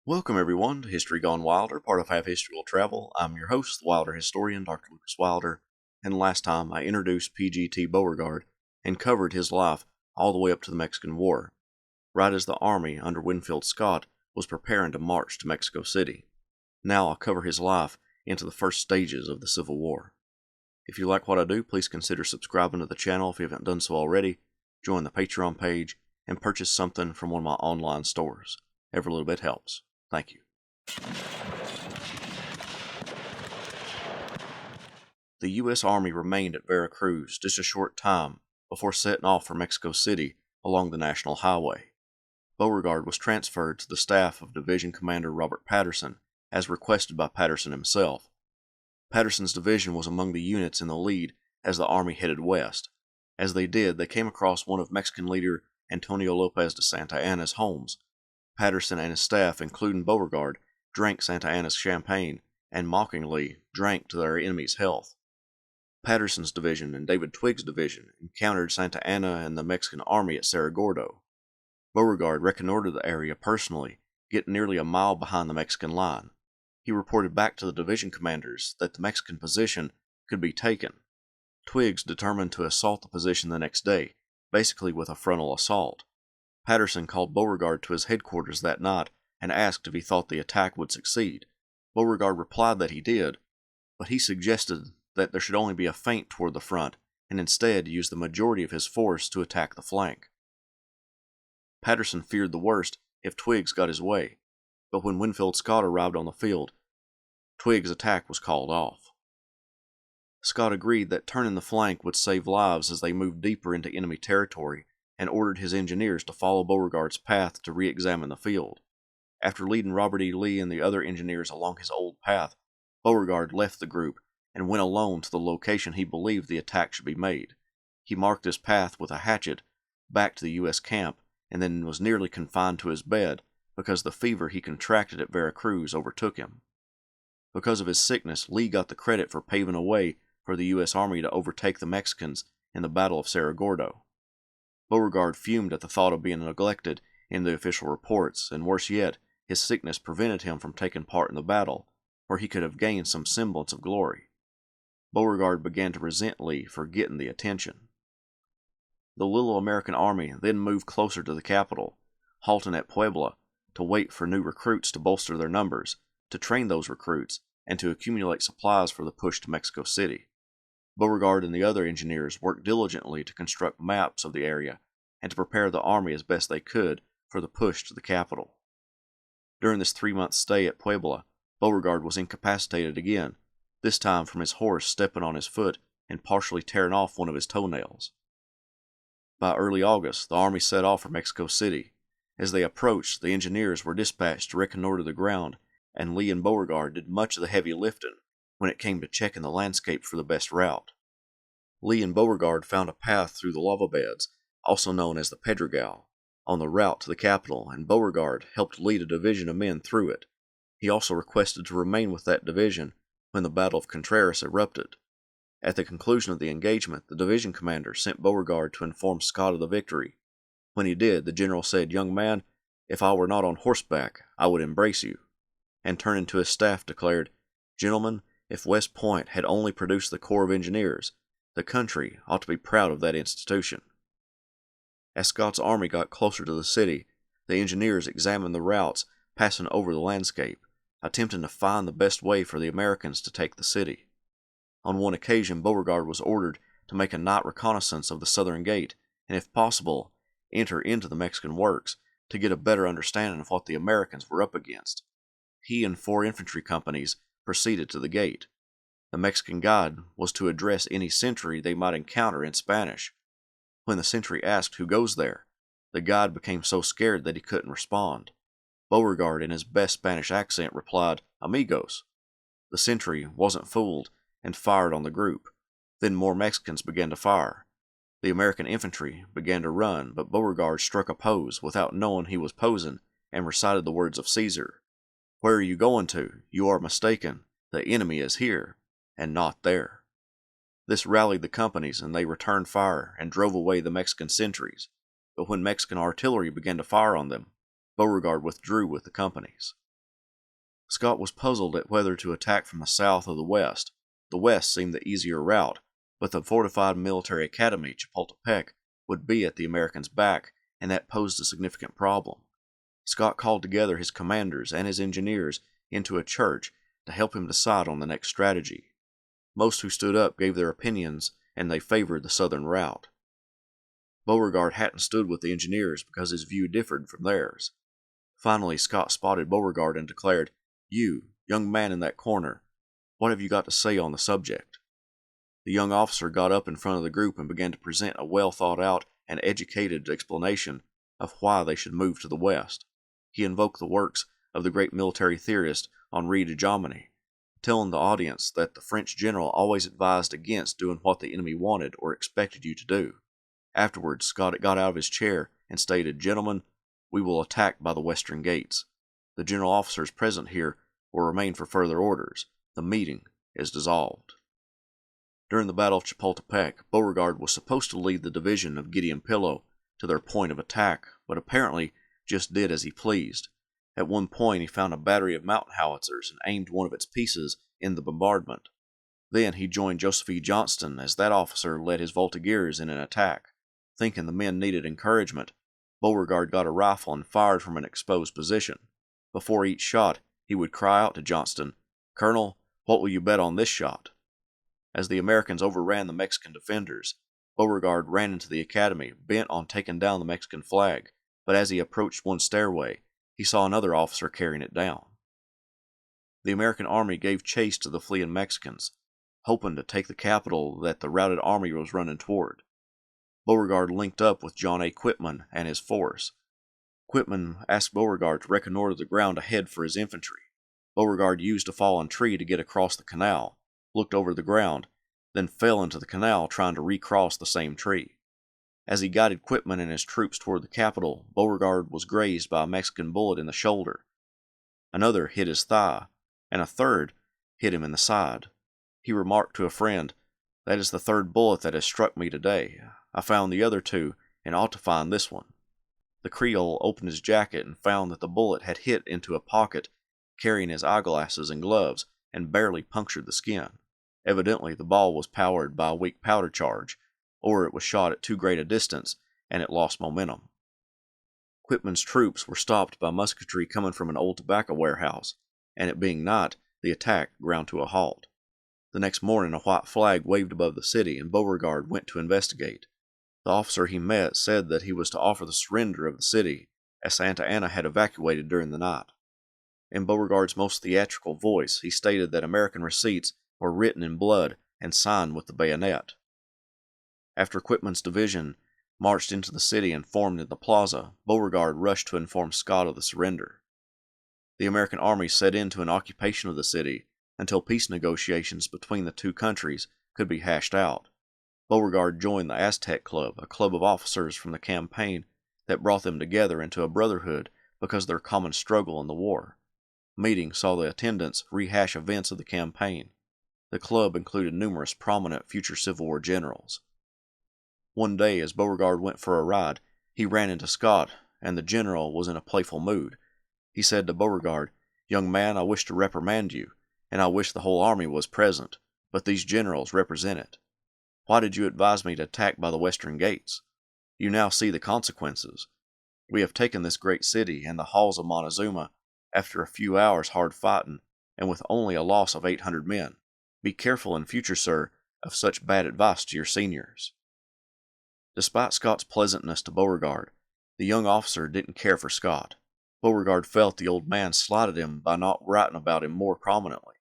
Welcome everyone to History Gone Wilder, part of Half History Will Travel. I'm your host, the Wilder historian, Dr. Lucas Wilder, and last time I introduced P.G.T. Beauregard and covered his life all the way up to the Mexican War, right as the army under Winfield Scott was preparing to march to Mexico City. Now I'll cover his life into the first stages of the Civil War. If you like what I do, please consider subscribing to the channel if you haven't done so already, join the Patreon page, and purchase something from one of my online stores. Every little bit helps. Thank you. The U.S. Army remained at Veracruz just a short time before setting off for Mexico City along the National Highway. Beauregard was transferred to the staff of Division Commander Robert Patterson, as requested by Patterson himself. Patterson's division was among the units in the lead as the Army headed west. As they did, they came across one of Mexican leader Antonio Lopez de Santa Anna's homes. Patterson and his staff, including Beauregard, drank Santa Anna's champagne and mockingly drank to their enemy's health. Patterson's division and David Twiggs' division encountered Santa Anna and the Mexican army at Cerro Gordo. Beauregard reconnoitered the area personally, getting nearly a mile behind the Mexican line. He reported back to the division commanders that the Mexican position could be taken. Twiggs determined to assault the position the next day, basically with a frontal assault. Patterson called Beauregard to his headquarters that night and asked if he thought the attack would succeed. Beauregard replied that he did, but he suggested that there should only be a feint toward the front and instead use the majority of his force to attack the flank. Patterson feared the worst if Twiggs got his way, but when Winfield Scott arrived on the field, Twiggs' attack was called off. Scott agreed that turning the flank would save lives as they moved deeper into enemy territory, and ordered his engineers to follow Beauregard's path to re-examine the field. After leading Robert E. Lee and the other engineers along his old path, Beauregard left the group and went alone to the location he believed the attack should be made. He marked his path with a hatchet back to the U.S. camp and then was nearly confined to his bed because the fever he contracted at Veracruz overtook him. Because of his sickness, Lee got the credit for paving a way for the U.S. Army to overtake the Mexicans in the Battle of Cerro Gordo. Beauregard fumed at the thought of being neglected in the official reports, and worse yet, his sickness prevented him from taking part in the battle, where he could have gained some semblance of glory. Beauregard began to resent Lee for getting the attention. The little American army then moved closer to the capital, halting at Puebla to wait for new recruits to bolster their numbers, to train those recruits, and to accumulate supplies for the push to Mexico City. Beauregard and the other engineers worked diligently to construct maps of the area and to prepare the army as best they could for the push to the capital. During this 3-month stay at Puebla, Beauregard was incapacitated again, this time from his horse stepping on his foot and partially tearing off one of his toenails. By early August, the army set off for Mexico City. As they approached, the engineers were dispatched to reconnoiter the ground, and Lee and Beauregard did much of the heavy lifting when it came to checking the landscape for the best route. Lee and Beauregard found a path through the lava beds, also known as the Pedregal, on the route to the capital, and Beauregard helped lead a division of men through it. He also requested to remain with that division when the Battle of Contreras erupted. At the conclusion of the engagement, the division commander sent Beauregard to inform Scott of the victory. When he did, the general said, "Young man, if I were not on horseback, I would embrace you," and turning to his staff declared, "Gentlemen, if West Point had only produced the Corps of Engineers, the country ought to be proud of that institution." As Scott's army got closer to the city, the engineers examined the routes passing over the landscape, attempting to find the best way for the Americans to take the city. On one occasion, Beauregard was ordered to make a night reconnaissance of the southern gate, and if possible, enter into the Mexican works to get a better understanding of what the Americans were up against. He and 4 infantry companies proceeded to the gate. The Mexican guide was to address any sentry they might encounter in Spanish. When the sentry asked who goes there, the guide became so scared that he couldn't respond. Beauregard, in his best Spanish accent, replied, "Amigos." The sentry wasn't fooled and fired on the group. Then more Mexicans began to fire. The American infantry began to run, but Beauregard struck a pose without knowing he was posing and recited the words of Caesar. "Where are you going to? You are mistaken. The enemy is here, and not there." This rallied the companies, and they returned fire and drove away the Mexican sentries. But when Mexican artillery began to fire on them, Beauregard withdrew with the companies. Scott was puzzled at whether to attack from the south or the west. The west seemed the easier route, but the fortified military academy, Chapultepec, would be at the Americans' back, and that posed a significant problem. Scott called together his commanders and his engineers into a church to help him decide on the next strategy. Most who stood up gave their opinions, and they favored the southern route. Beauregard hadn't stood with the engineers because his view differed from theirs. Finally, Scott spotted Beauregard and declared, "You, young man in that corner, what have you got to say on the subject?" The young officer got up in front of the group and began to present a well thought out and educated explanation of why they should move to the west. He invoked the works of the great military theorist Henri de Jomini, telling the audience that the French general always advised against doing what the enemy wanted or expected you to do. Afterwards, Scott got out of his chair and stated, "Gentlemen, we will attack by the western gates. The general officers present here will remain for further orders. The meeting is dissolved." During the Battle of Chapultepec, Beauregard was supposed to lead the division of Gideon Pillow to their point of attack, but apparently just did as he pleased. At one point, he found a battery of mountain howitzers and aimed one of its pieces in the bombardment. Then he joined Joseph E. Johnston as that officer led his voltigeurs in an attack. Thinking the men needed encouragement, Beauregard got a rifle and fired from an exposed position. Before each shot, he would cry out to Johnston, "Colonel, what will you bet on this shot?" As the Americans overran the Mexican defenders, Beauregard ran into the academy, bent on taking down the Mexican flag, but as he approached one stairway, he saw another officer carrying it down. The American army gave chase to the fleeing Mexicans, hoping to take the capital that the routed army was running toward. Beauregard linked up with John A. Quitman and his force. Quitman asked Beauregard to reconnoiter the ground ahead for his infantry. Beauregard used a fallen tree to get across the canal, looked over the ground, then fell into the canal trying to recross the same tree. As he guided Quitman and his troops toward the capital, Beauregard was grazed by a Mexican bullet in the shoulder. Another hit his thigh, and a third hit him in the side. He remarked to a friend, "That is the third bullet that has struck me today. I found the other two, and ought to find this one." The Creole opened his jacket and found that the bullet had hit into a pocket carrying his eyeglasses and gloves and barely punctured the skin. Evidently, the ball was powered by a weak powder charge, or it was shot at too great a distance and it lost momentum. Quitman's troops were stopped by musketry coming from an old tobacco warehouse, and it being night, the attack ground to a halt. The next morning, a white flag waved above the city, and Beauregard went to investigate. The officer he met said that he was to offer the surrender of the city, as Santa Anna had evacuated during the night. In Beauregard's most theatrical voice, he stated that American receipts were written in blood and signed with the bayonet. After Quitman's division marched into the city and formed in the plaza, Beauregard rushed to inform Scott of the surrender. The American army set into an occupation of the city until peace negotiations between the two countries could be hashed out. Beauregard joined the Aztec Club, a club of officers from the campaign that brought them together into a brotherhood because of their common struggle in the war. Meeting saw the attendants rehash events of the campaign. The club included numerous prominent future Civil War generals. One day, as Beauregard went for a ride, he ran into Scott, and the general was in a playful mood. He said to Beauregard, "Young man, I wish to reprimand you, and I wish the whole army was present, but these generals represent it. Why did you advise me to attack by the western gates? You now see the consequences. We have taken this great city and the halls of Montezuma after a few hours' hard fighting, and with only a loss of 800 men. Be careful in future, sir, of such bad advice to your seniors." Despite Scott's pleasantness to Beauregard, the young officer didn't care for Scott. Beauregard felt the old man slighted him by not writing about him more prominently.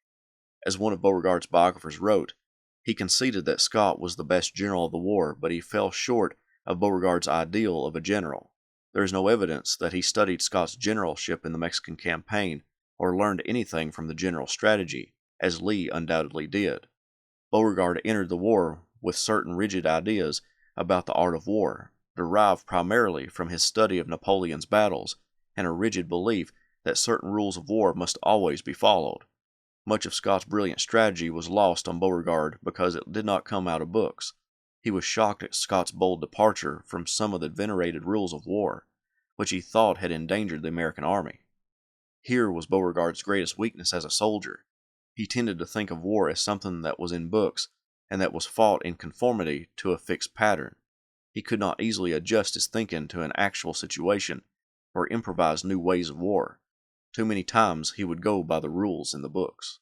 As one of Beauregard's biographers wrote, he conceded that Scott was the best general of the war, but he fell short of Beauregard's ideal of a general. There is no evidence that he studied Scott's generalship in the Mexican campaign or learned anything from the general strategy, as Lee undoubtedly did. Beauregard entered the war with certain rigid ideas about the art of war, derived primarily from his study of Napoleon's battles and a rigid belief that certain rules of war must always be followed. Much of Scott's brilliant strategy was lost on Beauregard because it did not come out of books. He was shocked at Scott's bold departure from some of the venerated rules of war, which he thought had endangered the American army. Here was Beauregard's greatest weakness as a soldier. He tended to think of war as something that was in books and that was fought in conformity to a fixed pattern. He could not easily adjust his thinking to an actual situation or improvise new ways of war. Too many times he would go by the rules in the books.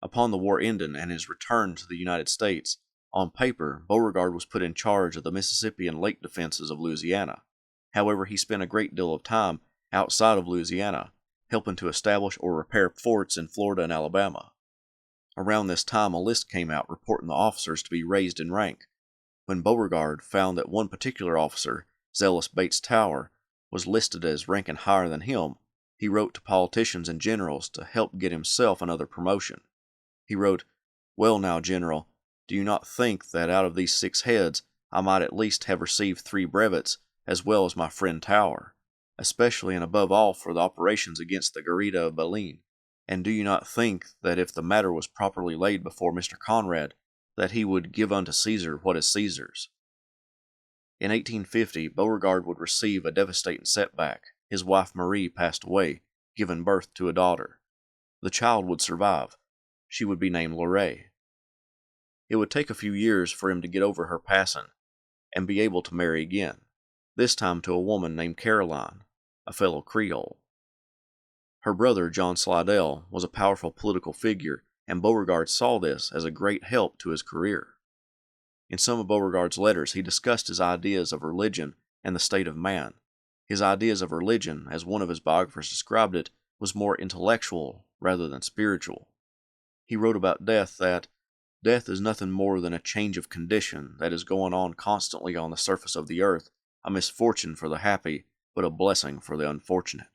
Upon the war ending and his return to the United States, on paper, Beauregard was put in charge of the Mississippi and Lake defenses of Louisiana. However, he spent a great deal of time outside of Louisiana, helping to establish or repair forts in Florida and Alabama. Around this time, a list came out reporting the officers to be raised in rank. When Beauregard found that one particular officer, Zealous Bates Tower, was listed as ranking higher than him, he wrote to politicians and generals to help get himself another promotion. He wrote, "Well now, General, do you not think that out of these 6 heads I might at least have received 3 brevets, as well as my friend Tower, especially and above all for the operations against the Garita of Belen? And do you not think that if the matter was properly laid before Mr. Conrad, that he would give unto Caesar what is Caesar's?" In 1850, Beauregard would receive a devastating setback. His wife Marie passed away, giving birth to a daughter. The child would survive. She would be named Lorraine. It would take a few years for him to get over her passing and be able to marry again, this time to a woman named Caroline, a fellow Creole. Her brother, John Slidell, was a powerful political figure, and Beauregard saw this as a great help to his career. In some of Beauregard's letters, he discussed his ideas of religion and the state of man. His ideas of religion, as one of his biographers described it, was more intellectual rather than spiritual. He wrote about death that death is nothing more than a change of condition that is going on constantly on the surface of the earth, a misfortune for the happy, but a blessing for the unfortunate.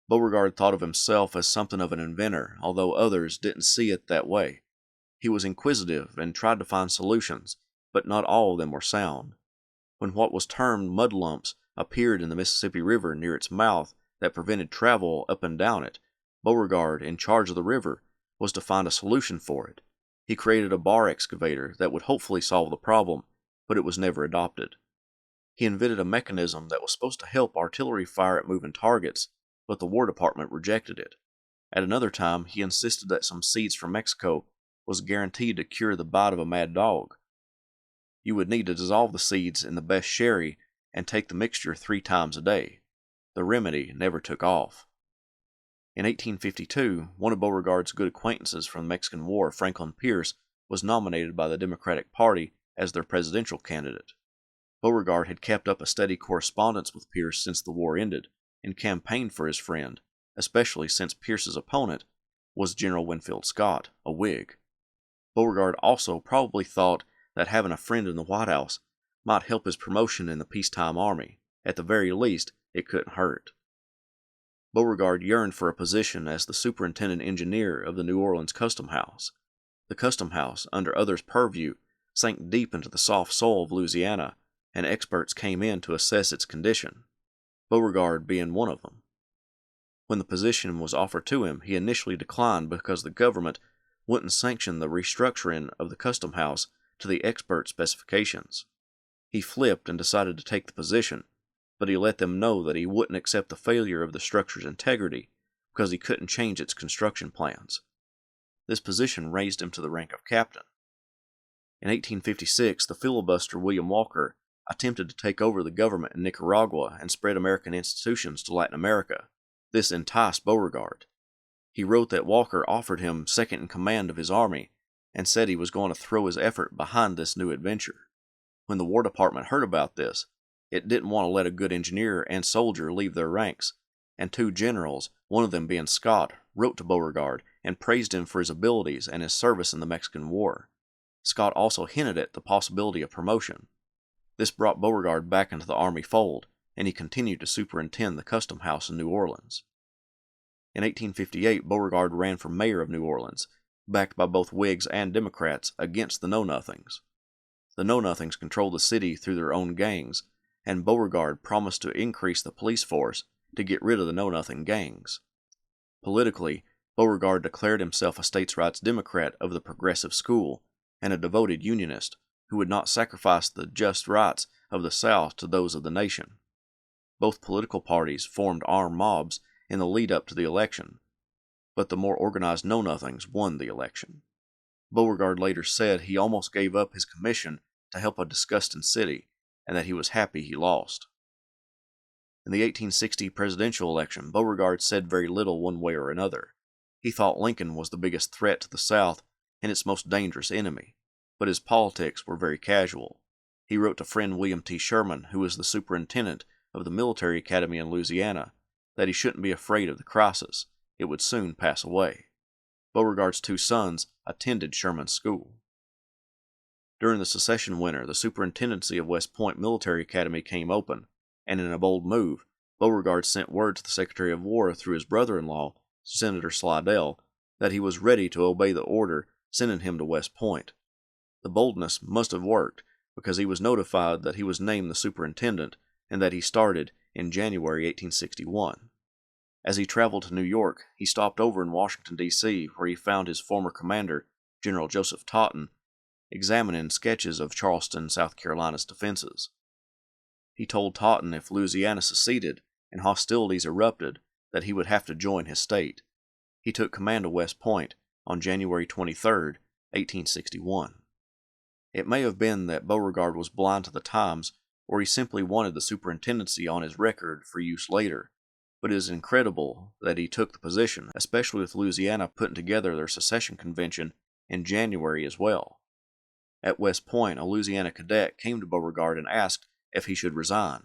Beauregard thought of himself as something of an inventor, although others didn't see it that way. He was inquisitive and tried to find solutions, but not all of them were sound. When what was termed mud lumps appeared in the Mississippi River near its mouth that prevented travel up and down it, Beauregard, in charge of the river, was to find a solution for it. He created a bar excavator that would hopefully solve the problem, but it was never adopted. He invented a mechanism that was supposed to help artillery fire at moving targets, but the War Department rejected it. At another time, he insisted that some seeds from Mexico was guaranteed to cure the bite of a mad dog. You would need to dissolve the seeds in the best sherry and take the mixture 3 times a day. The remedy never took off. In 1852, one of Beauregard's good acquaintances from the Mexican War, Franklin Pierce, was nominated by the Democratic Party as their presidential candidate. Beauregard had kept up a steady correspondence with Pierce since the war ended, and campaigned for his friend, especially since Pierce's opponent was General Winfield Scott, a Whig. Beauregard also probably thought that having a friend in the White House might help his promotion in the peacetime army. At the very least, it couldn't hurt. Beauregard yearned for a position as the superintendent engineer of the New Orleans Customhouse. The Customhouse, under others' purview, sank deep into the soft soil of Louisiana, and experts came in to assess its condition, Beauregard being one of them. When the position was offered to him, he initially declined because the government wouldn't sanction the restructuring of the Customhouse to the expert specifications. He flipped and decided to take the position, but he let them know that he wouldn't accept the failure of the structure's integrity because he couldn't change its construction plans. This position raised him to the rank of captain. In 1856, the filibuster William Walker attempted to take over the government in Nicaragua and spread American institutions to Latin America. This enticed Beauregard. He wrote that Walker offered him second in command of his army and said he was going to throw his effort behind this new adventure. When the War Department heard about this, it didn't want to let a good engineer and soldier leave their ranks, and 2 generals, one of them being Scott, wrote to Beauregard and praised him for his abilities and his service in the Mexican War. Scott also hinted at the possibility of promotion. This brought Beauregard back into the Army fold, and he continued to superintend the Custom House in New Orleans. In 1858, Beauregard ran for mayor of New Orleans, backed by both Whigs and Democrats against the Know-Nothings. The Know-Nothings controlled the city through their own gangs, and Beauregard promised to increase the police force to get rid of the Know-Nothing gangs. Politically, Beauregard declared himself a states' rights Democrat of the progressive school and a devoted Unionist who would not sacrifice the just rights of the South to those of the nation. Both political parties formed armed mobs in the lead-up to the election, but the more organized Know-Nothings won the election. Beauregard later said he almost gave up his commission to help a disgusting city, and that he was happy he lost. In the 1860 presidential election, Beauregard said very little one way or another. He thought Lincoln was the biggest threat to the South and its most dangerous enemy, but his politics were very casual. He wrote to friend William T. Sherman, who was the superintendent of the military academy in Louisiana, that he shouldn't be afraid of the crisis. It would soon pass away. Beauregard's 2 sons attended Sherman's school. During the secession winter, the superintendency of West Point Military Academy came open, and in a bold move, Beauregard sent word to the Secretary of War through his brother-in-law, Senator Slidell, that he was ready to obey the order sending him to West Point. The boldness must have worked, because he was notified that he was named the superintendent and that he started in January 1861. As he traveled to New York, he stopped over in Washington, D.C., where he found his former commander, General Joseph Toutant, examining sketches of Charleston, South Carolina's defenses. He told Toutant if Louisiana seceded and hostilities erupted, that he would have to join his state. He took command of West Point on January 23, 1861. It may have been that Beauregard was blind to the times, or he simply wanted the superintendency on his record for use later, but it is incredible that he took the position, especially with Louisiana putting together their secession convention in January as well. At West Point, a Louisiana cadet came to Beauregard and asked if he should resign.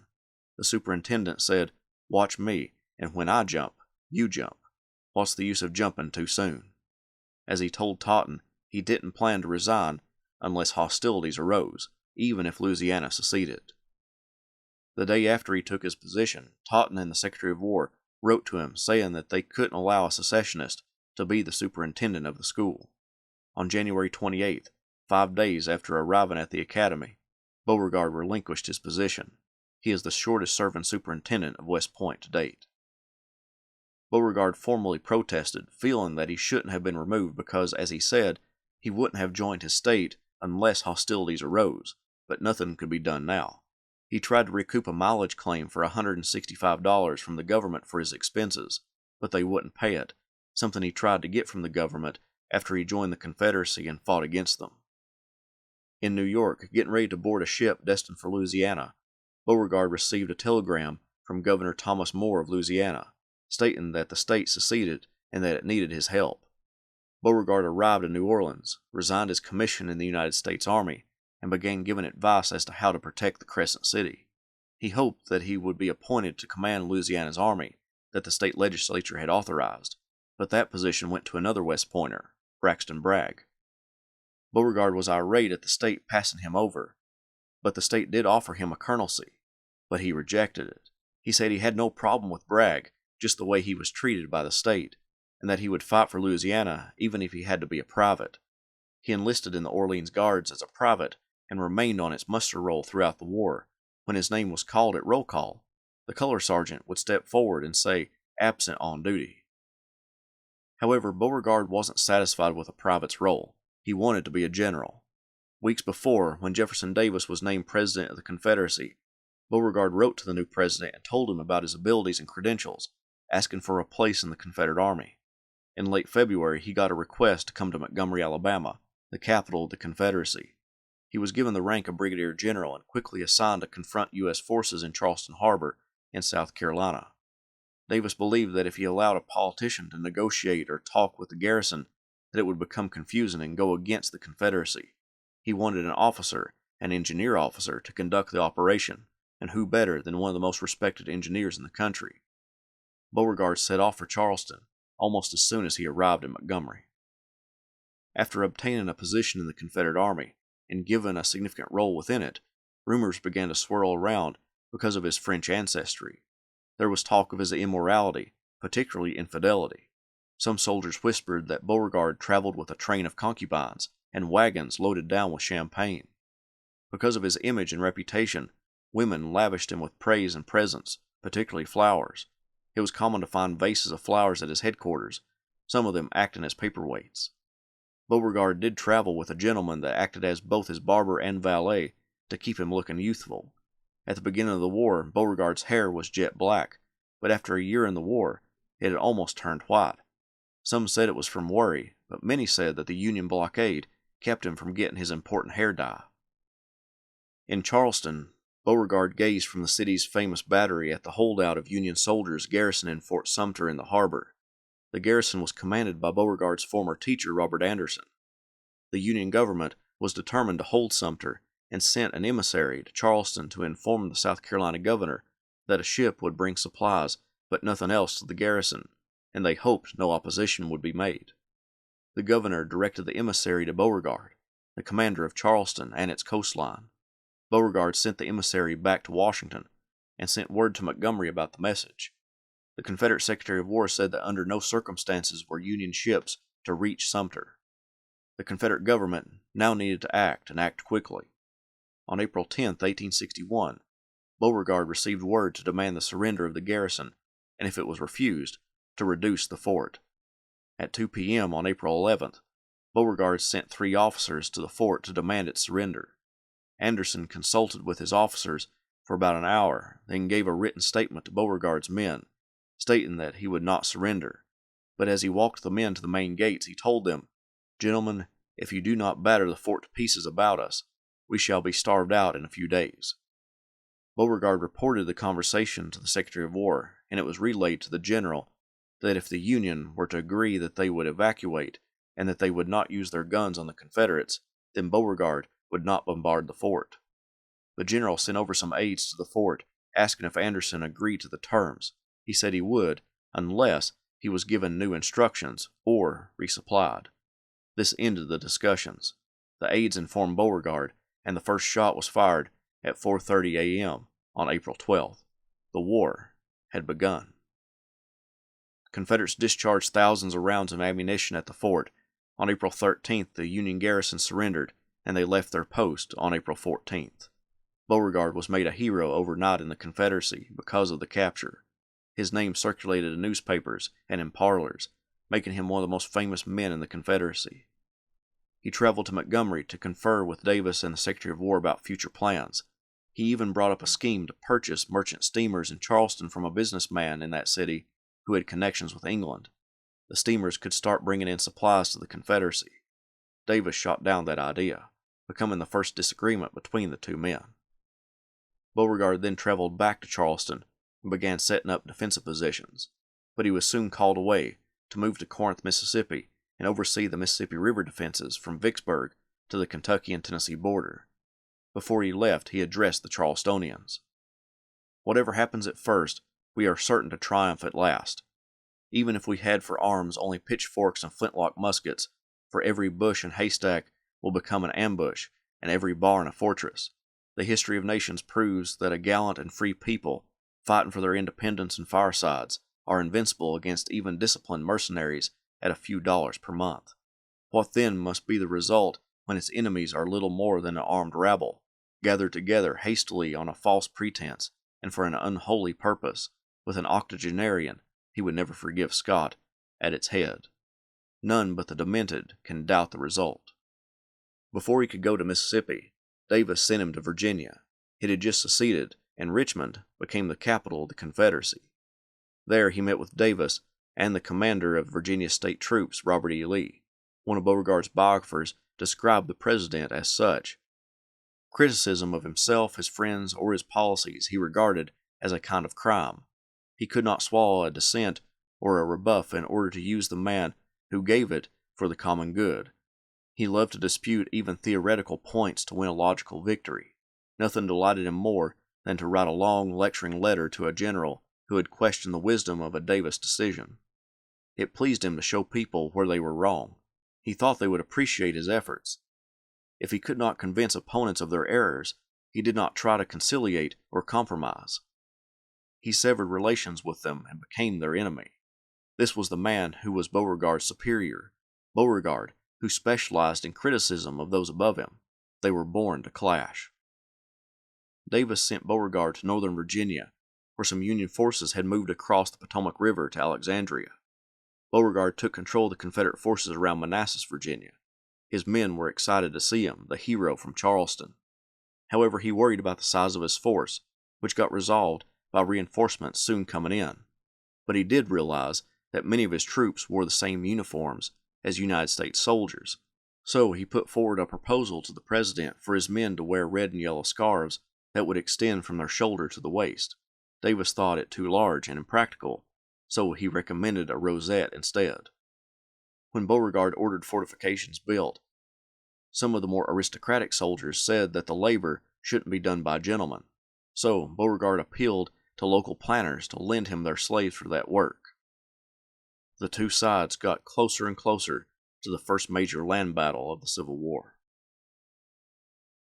The superintendent said, "Watch me, and when I jump, you jump. What's the use of jumping too soon?" As he told Toutant, he didn't plan to resign unless hostilities arose, even if Louisiana seceded. The day after he took his position, Toutant and the Secretary of War wrote to him saying that they couldn't allow a secessionist to be the superintendent of the school. On January 28th, 5 days after arriving at the academy, Beauregard relinquished his position. He is the shortest-serving superintendent of West Point to date. Beauregard formally protested, feeling that he shouldn't have been removed because, as he said, he wouldn't have joined his state unless hostilities arose, but nothing could be done now. He tried to recoup a mileage claim for $165 from the government for his expenses, but they wouldn't pay it, something he tried to get from the government after he joined the Confederacy and fought against them. In New York, getting ready to board a ship destined for Louisiana, Beauregard received a telegram from Governor Thomas More of Louisiana, stating that the state seceded and that it needed his help. Beauregard arrived in New Orleans, resigned his commission in the United States Army, and began giving advice as to how to protect the Crescent City. He hoped that he would be appointed to command Louisiana's army that the state legislature had authorized, but that position went to another West Pointer, Braxton Bragg. Beauregard was irate at the state passing him over, but the state did offer him a colonelcy, but he rejected it. He said he had no problem with Bragg, just the way he was treated by the state, and that he would fight for Louisiana even if he had to be a private. He enlisted in the Orleans Guards as a private and remained on its muster roll throughout the war. When his name was called at roll call, the color sergeant would step forward and say, "Absent on duty." However, Beauregard wasn't satisfied with a private's role. He wanted to be a general. Weeks before, when Jefferson Davis was named president of the Confederacy, Beauregard wrote to the new president and told him about his abilities and credentials, asking for a place in the Confederate Army. In late February, he got a request to come to Montgomery, Alabama, the capital of the Confederacy. He was given the rank of brigadier general and quickly assigned to confront U.S. forces in Charleston Harbor in South Carolina. Davis believed that if he allowed a politician to negotiate or talk with the garrison, that it would become confusing and go against the Confederacy. He wanted an officer, an engineer officer, to conduct the operation, and who better than one of the most respected engineers in the country? Beauregard set off for Charleston almost as soon as he arrived in Montgomery. After obtaining a position in the Confederate Army and given a significant role within it, rumors began to swirl around because of his French ancestry. There was talk of his immorality, particularly infidelity. Some soldiers whispered that Beauregard traveled with a train of concubines and wagons loaded down with champagne. Because of his image and reputation, women lavished him with praise and presents, particularly flowers. It was common to find vases of flowers at his headquarters, some of them acting as paperweights. Beauregard did travel with a gentleman that acted as both his barber and valet to keep him looking youthful. At the beginning of the war, Beauregard's hair was jet black, but after a year in the war, it had almost turned white. Some said it was from worry, but many said that the Union blockade kept him from getting his important hair dye. In Charleston, Beauregard gazed from the city's famous battery at the holdout of Union soldiers garrisoning Fort Sumter in the harbor. The garrison was commanded by Beauregard's former teacher, Robert Anderson. The Union government was determined to hold Sumter and sent an emissary to Charleston to inform the South Carolina governor that a ship would bring supplies but nothing else to the garrison, and they hoped no opposition would be made. The governor directed the emissary to Beauregard, the commander of Charleston and its coastline. Beauregard sent the emissary back to Washington and sent word to Montgomery about the message. The Confederate Secretary of War said that under no circumstances were Union ships to reach Sumter. The Confederate government now needed to act, and act quickly. On April 10, 1861, Beauregard received word to demand the surrender of the garrison, and if it was refused, to reduce the fort. At 2 p.m. on April 11th, Beauregard sent 3 officers to the fort to demand its surrender. Anderson consulted with his officers for about an hour, then gave a written statement to Beauregard's men, stating that he would not surrender. But as he walked the men to the main gates, he told them, "Gentlemen, if you do not batter the fort to pieces about us, we shall be starved out in a few days." Beauregard reported the conversation to the Secretary of War, and it was relayed to the general that if the Union were to agree that they would evacuate and that they would not use their guns on the Confederates, then Beauregard would not bombard the fort. The general sent over some aides to the fort, asking if Anderson agreed to the terms. He said he would, unless he was given new instructions or resupplied. This ended the discussions. The aides informed Beauregard, and the first shot was fired at 4:30 a.m. on April 12th. The war had begun. Confederates discharged thousands of rounds of ammunition at the fort. On April 13th, the Union garrison surrendered, and they left their post on April 14th. Beauregard was made a hero overnight in the Confederacy because of the capture. His name circulated in newspapers and in parlors, making him one of the most famous men in the Confederacy. He traveled to Montgomery to confer with Davis and the Secretary of War about future plans. He even brought up a scheme to purchase merchant steamers in Charleston from a businessman in that city who had connections with England. The steamers could start bringing in supplies to the Confederacy. Davis shot down that idea, becoming the first disagreement between the two men. Beauregard then traveled back to Charleston and began setting up defensive positions, but he was soon called away to move to Corinth, Mississippi, and oversee the Mississippi River defenses from Vicksburg to the Kentucky and Tennessee border. Before he left, he addressed the Charlestonians. "Whatever happens at first, we are certain to triumph at last. Even if we had for arms only pitchforks and flintlock muskets, for every bush and haystack will become an ambush, and every barn a fortress. The history of nations proves that a gallant and free people, fighting for their independence and firesides, are invincible against even disciplined mercenaries at a few dollars per month. What then must be the result when its enemies are little more than an armed rabble, gathered together hastily on a false pretense and for an unholy purpose, with an octogenarian, he would never forgive Scott, at its head? None but the demented can doubt the result." Before he could go to Mississippi, Davis sent him to Virginia. It had just seceded, and Richmond became the capital of the Confederacy. There he met with Davis and the commander of Virginia state troops, Robert E. Lee. One of Beauregard's biographers described the president as such. Criticism of himself, his friends, or his policies he regarded as a kind of crime. He could not swallow a dissent or a rebuff in order to use the man who gave it for the common good. He loved to dispute even theoretical points to win a logical victory. Nothing delighted him more than to write a long lecturing letter to a general who had questioned the wisdom of a Davis decision. It pleased him to show people where they were wrong. He thought they would appreciate his efforts. If he could not convince opponents of their errors, he did not try to conciliate or compromise. He severed relations with them and became their enemy. This was the man who was Beauregard's superior, Beauregard, who specialized in criticism of those above him. They were born to clash. Davis sent Beauregard to northern Virginia, where some Union forces had moved across the Potomac River to Alexandria. Beauregard took control of the Confederate forces around Manassas, Virginia. His men were excited to see him, the hero from Charleston. However, he worried about the size of his force, which got resolved by reinforcements soon coming in. but he did realize that many of his troops wore the same uniforms as United States soldiers, so he put forward a proposal to the president for his men to wear red and yellow scarves that would extend from their shoulder to the waist. Davis thought it too large and impractical, so he recommended a rosette instead. When Beauregard ordered fortifications built, some of the more aristocratic soldiers said that the labor shouldn't be done by gentlemen, so Beauregard appealed to local planters to lend him their slaves for that work. The two sides got closer and closer to the first major land battle of the Civil War.